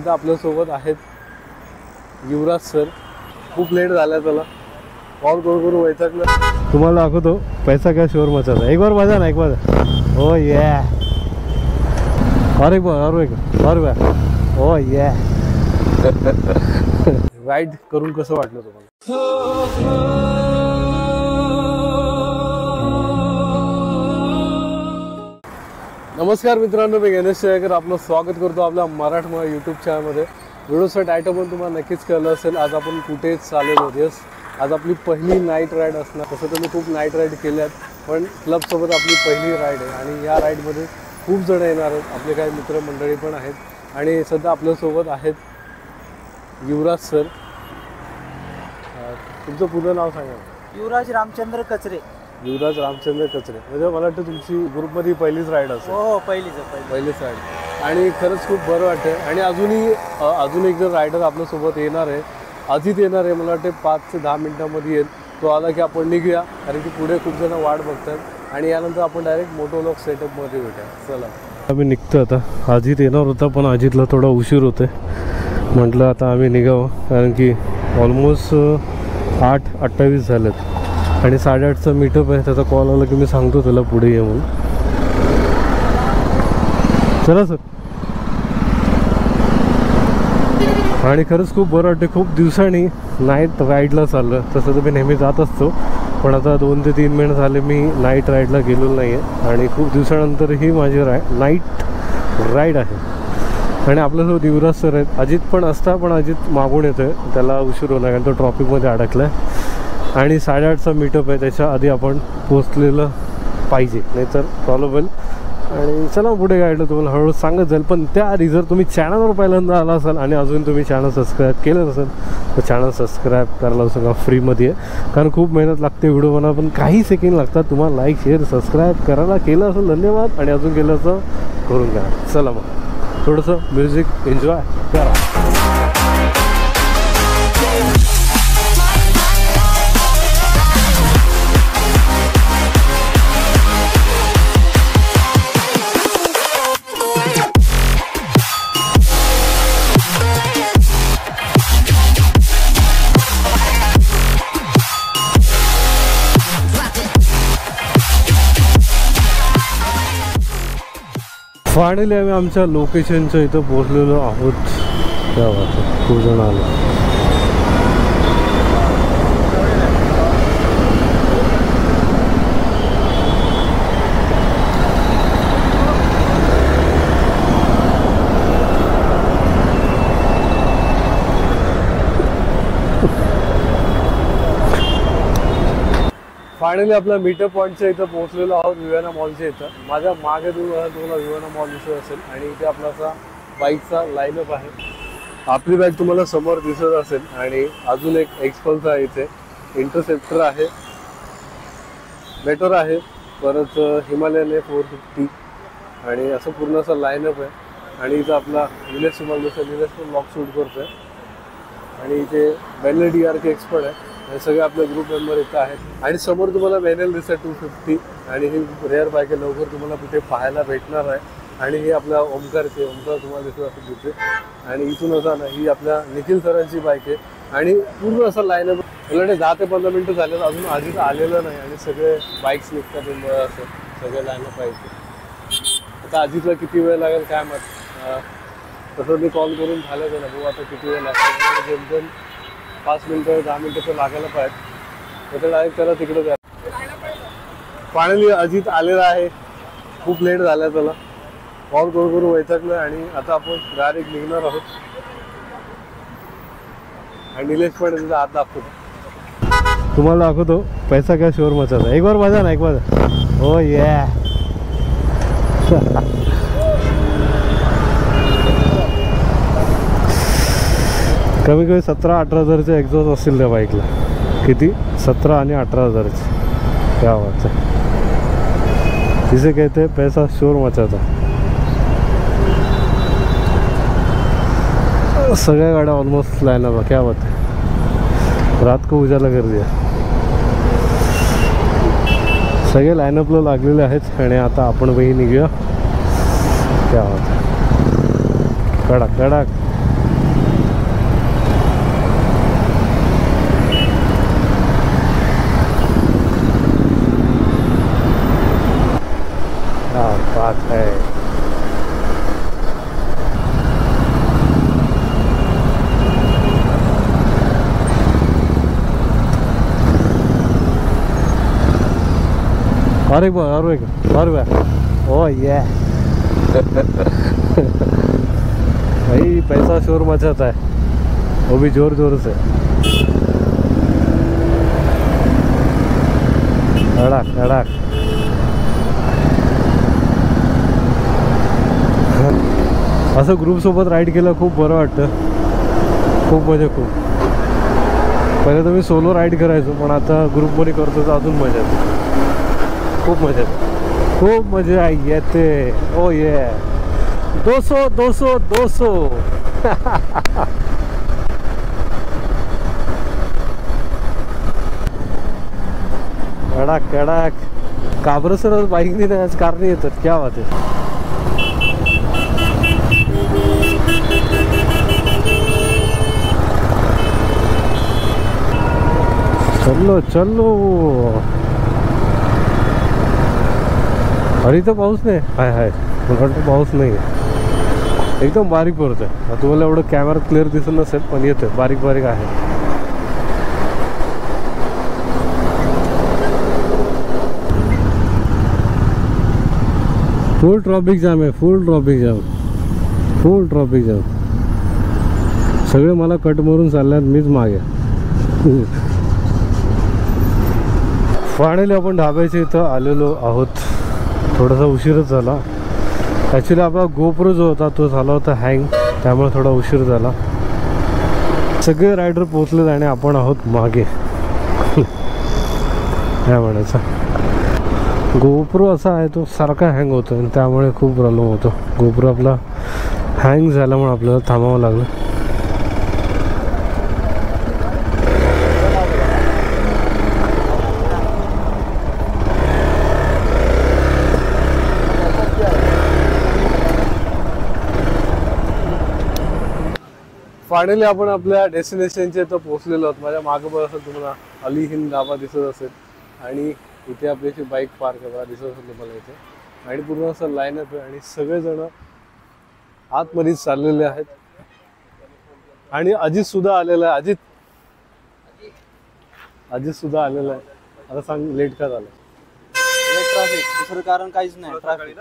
आता आपल्यासोबत आहेत युवराज सर. खूप लेट झाला त्याला, कॉल करू वैतागलं. तुम्हाला दाखवतो पैसा क्या शोर मचाता. एक बार बजा ना, एक बार. ओ ये और एक बार और बार. ओ ये राईड करून कसं वाटलं तुम्हाला? नमस्कार मित्रांनो, मी गणेश शेळकर आपलं स्वागत करतो आपल्या मराठमोळा यूट्यूब चॅनलमध्ये. व्हिडिओचं टायटल पण तुम्हाला नक्कीच कळलं असेल. आज आपण कुठे चाललेलो आहोत. यस, आज आपली पहिली नाईट राईड असणार. तसं तुम्ही खूप नाईट राईड केल्यात, पण क्लबसोबत आपली पहिली राईड आहे आणि या राईडमध्ये खूप जण येणार आहेत. आपले काही मित्रमंडळी पण आहेत आणि सध्या आपल्यासोबत आहेत युवराज सर. तुमचं पूर्ण नाव सांगा. युवराज रामचंद्र कचरे. युवराज रामचंद्र कचरे, म्हणजे मला वाटतं तुमची ग्रुपमध्ये पहिलीच राईड असेल. हो, पहिलीच राईड आणि खरंच खूप बरं वाटतं. आणि अजून एक जर रायडर आपल्यासोबत येणार आहे, अजित येणार आहे. मला वाटते 5 ते 10 मिनिटांमध्ये येईल. तो आला की आपण निघूया, कारण की पुढे खूप जण वाट बघतात आणि यानंतर आपण डायरेक्ट मोटोव्लॉग सेटअपमध्ये भेटूया. चला आम्ही निघतो आता. अजित येणार होता पण अजितला थोडा उशीर होते. म्हटलं आता आम्ही निघावं, कारण की ऑलमोस्ट 8:28 झालेत आणि 8:30चा मीटअप आहे. त्याचा कॉल आला की मी सांगतो त्याला पुढे ये म्हणून. चला सर. आणि खरंच खूप बरं वाटते. खूप दिवसांनी नाईट राईडला चाललं. तसं तर मी नेहमी जात असतो, पण आता 2 ते 3 महिने झाले मी नाईट राईडला गेलेलो नाही आहे आणि खूप दिवसानंतर ही माझी नाईट राईड आहे. आणि आपल्यासोबत युवराज सर आहेत. अजित पण असता, पण अजित मागून येतो आहे, त्याला उशीर होणार कारण तो ट्रॉफिकमध्ये अडकला आहे. आणि 8:30चा मीटअप आहे, त्याच्या आधी आपण पोचलेलं पाहिजे, नाहीतर प्रॉब्लेम होईल. आणि चला पुढे गाईडला तुम्हाला हळूहळू सांगत जाईल. पण त्याआधी जर तुम्ही चॅनलवर पहिल्यांदा आला असाल आणि अजून तुम्ही चॅनल सबस्क्राईब केलं नसेल तर चॅनल सबस्क्राईब करायला सगळं फ्रीमध्ये आहे, कारण खूप मेहनत लागते व्हिडिओ बनवा. पण काही सेकंड लागतात. तुम्हाला लाईक शेअर सबस्क्राईब करायला केलं असेल धन्यवाद, आणि अजून केलं असं करून घ्या. चला मग थोडंसं म्युझिक एन्जॉय करा. फायनली आम्ही आमच्या लोकेशनच्या इथं पोहोचलेलो आहोत. तेव्हा खूप जण आलो. फायनली आपल्या मीटअप पॉईंटच्या इथं पोहोचलेलो आहोत, विवाना मॉलच्या इथं. माझ्या मागे तुम्हाला विवाना मॉल दिसत असेल आणि इथे आपला असा बाईकचा लाईनअप आहे. आपली बाईक तुम्हाला समोर दिसत असेल आणि अजून एक एक्सपल्स आहे, इथे इंटरसेप्टर आहे, मेटोर आहे, परत हिमालयन 450 आणि असं पूर्ण असं लाईनअप आहे. आणि इथं आपला निलेश तुम्हाला दिसेल, निलेश पण ब्लॉग शूट करतोय. आणि इथे बेनल DRK एक्सपर्ट आहे. हे सगळे आपले ग्रुप मेंबर इथं आहेत. आणि समोर तुम्हाला बेनल दिसत 250 आणि ही रेअर बाईक आहे, लवकर तुम्हाला कुठे पाहायला भेटणार आहे. आणि ही आपल्या ओमकार तुम्हाला दिसत असेल तिथे. आणि इथून असं ना, ही आपल्या निखिल सरांची बाईक आहे. आणि पूर्ण असं लाईनअप ऑलरेडी 10 ते 15 मिनटं झाले, अजून अजित आलेलं नाही आणि सगळे बाईक्स निघतात असं सगळे लाईनअप आहे. आता अजितला किती वेळ लागेल काय मत, तसं मी कॉल करून झालं त्याला, भाऊ आता किती वेळ लागतो. जेमतेम 5 मिनटं 10 मिनटं तर लागायला पाहिजे. तर डायरेक्ट त्याला तिकडं द्या. फायनली अजित आलेला आहे. खूप लेट झाला त्याला, कॉल करू वैतागलं आणि आता आपण डायरेक्ट निघणार आहोत. आणि निलेश पण तिथं हात दाखवतो. तुम्हाला दाखवतो पैसा क्या शोर मचाता. एक बार बजा ना, एक बार. हो ये कमी 17-18 हजारचे एक्झॉस्ट असतील त्या बाईकला. किती? 17 आणि 18 हजारचे. क्या बात है. जिसे कहते हैं पैसा शोर मचाता. सगळ्या गाड्या ऑलमोस्ट लाईनअप आहे. क्या बात है. रात को उजाला कर दिया. सगळे लाईनअपला लागलेले आहेत आणि आता आपण वही निघूया. क्या बात है. कडक कडक और एक बार और बार ओ ये भाई पैसा शोर मचाता है, वो भी जोर जोर से। धड़ाक धड़ाक। असं ग्रुपसोबत राईड केलं खूप बरं वाटतं, खूप म्हणजे खूप। पहिले तर मी सोलो राईड करायचो, पण आता ग्रुपमध्ये करतो तर अजून मजा येते, खूप मजा येते, खूप मजा येते। ओ ये 200 200 200 कडक कडक। काबर सर बाईकने नाही, आज कारने येतात, क्या बात आहे। चलो चलो। अरे इथं पाऊस नाही, हाय हाय, मला वाटतं पाऊस नाही आहे, एकदम बारीक पडतोय। तुम्हाला एवढं कॅमेरा क्लिअर दिसत नसेल, पण येतोय, बारीक बारीक आहे। फुल ट्रॉफिक जाम आहे, फुल ट्रॉफिक जाम, फुल ट्रॉफिक जाम। सगळे मला कट मारून चालल्यात, मीच मागे। फायनली आपण ढाब्याच्या इथं आलेलो आहोत। थोडासा उशीरच झाला, ॲक्च्युली आपला गोप्रो जो होता तो झाला होता हँग, त्यामुळे थोडा उशीर झाला। सगळे रायडर पोहोचले आणि आपण आहोत मागे। काय म्हणायचं, गोप्रो असा आहे तो सारखा हँग होतो आणि त्यामुळे खूप प्रॉब्लेम होतो। गोप्रो आपला हँग झाल्यामुळे आपल्याला थांबावं लागलं। फायनली आपण आपल्या डेस्टिनेशनच्या इथं पोहोचलेलो आहोत। माझ्या मागं बघ असेल तुम्हाला अली हिंद ढाबा दिसत असेल, आणि इथे आपल्याची बाईक पार्क करा दिसत असेल तुम्हाला इथे, आणि पूर्ण असं लाईनअप आहे आणि सगळेजण आतमध्येच चाललेले आहेत। आणि अजित सुद्धा आलेला आहे, अजित सुद्धा आलेला आहे। आता सांग लेट का झालं? ट्रॅफिक, दुसरं कारण काहीच नाही, ट्रॅफिक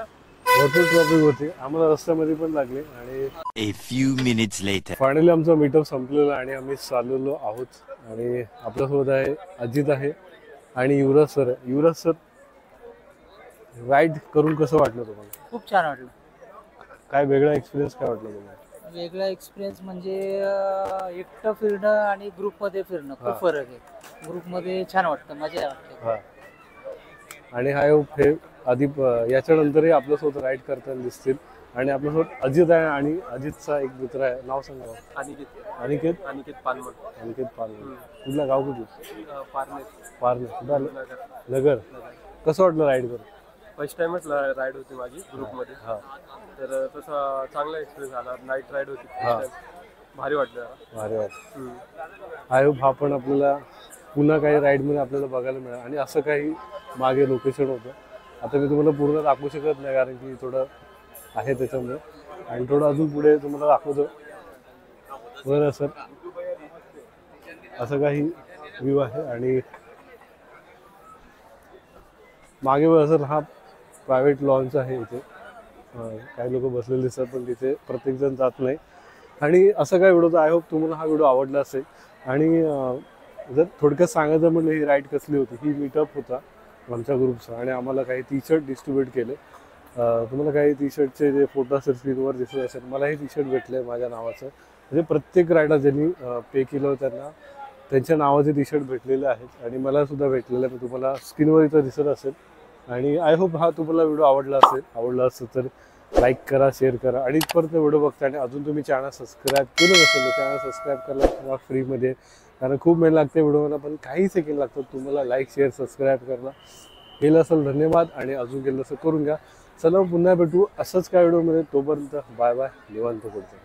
भरपूर ट्रॉफिक होती, आम्हाला रस्त्यामध्ये पण लागले। आणि A few minutes later. Finally आमचा मीटअप संपलेला आणि आम्ही चाललेलो आहोत। आणि आपल्यासोबत आहे अजित आहे आणि युवराज सर आहे। युवराज सर, राईड करून कसं वाटलं तुम्हाला? खूप छान वाटलं। काय वेगळा एक्सपिरियन्स काय वाटलं तुम्हाला? वेगळा एक्सपिरियन्स म्हणजे एकटं फिरणं आणि ग्रुपमध्ये फिरणं खूप फरक आहे। ग्रुपमध्ये छान वाटतं, मजा वाटते। हा, आणि हे आधी याच्यानंतरही आपल्यासोबत राईड करताना दिसतील। आणि आपल्यासोबत अजित आहे आणि अजितचा एक मित्र आहे, नाव सांगा। अनिकेत अनिकेत पानमन। कुठलं गाव, कुठलं? पारनेर कुठं आलं? नगर। नगर। कसं वाटलं राईड करून? फर्स्ट टाइमच राईड होती माझी ग्रुपमध्ये, हा, तर तसा चांगला एक्सपिरियन्स आला। नाईट राईड होती, हा, भारी वाटलं, भारी वाटलं। आय होप हा पण आपल्याला पुन्हा काही राईडमध्ये आपल्याला बघायला मिळेल। आणि असं काही मागे लोकेशन होतं, आता मी तुम्हाला पूर्ण दाखवू शकत नाही कारण की थोडं आहे त्याच्यामुळे, आणि थोडं अजून पुढे तुम्हाला दाखवतो। बरं सर, असं काही व्ह्यू आहे। आणि मागे सर हा प्रायव्हेट लॉन्च आहे इथे, काही लोक बसलेले दिसतात पण तिथे प्रत्येकजण जात नाही। आणि असं काय व्हिडिओ, आय होप तुम्हाला हा व्हिडिओ आवडला असेल। आणि जर थोडक्यात सांगायचं म्हटलं, ही राईड कसली होती, ही मीटअप होता आमच्या ग्रुपचा, आणि आम्हाला काही टी शर्ट डिस्ट्रीब्यूट केले। तुम्हाला काही टी शर्टचे जे फोटो असेल स्क्रीनवर दिसत असेल, मला हे टी शर्ट भेटले माझ्या नावाचं, म्हणजे प्रत्येक रायडर ज्यांनी पे केलं त्यांना त्यांच्या नावाचे टी शर्ट भेटलेले आहेत, आणि मला सुद्धा भेटलेलं आहे, तुम्हाला स्क्रीनवर इथं दिसत असेल। आणि आय होप हा तुम्हाला व्हिडिओ आवडला असेल तर लाईक करा, शेअर करा, आणि परत व्हिडिओ बघता आणि अजून तुम्ही चॅनल सबस्क्राईब केलं नसेल तर चॅनल सबस्क्राईब करायला फ्रीमध्ये, कारण खूप मेहनत लागते व्हिडिओला, पण काही सेकंड लागतात तुम्हाला लाईक शेअर सबस्क्राईब करायला। केलं असेल धन्यवाद, आणि अजून केलं असं करून घ्या। चला पुन्हा भेटू असंच काय व्हिडिओमध्ये, तोपर्यंत बाय बाय, निवांत पुढचं।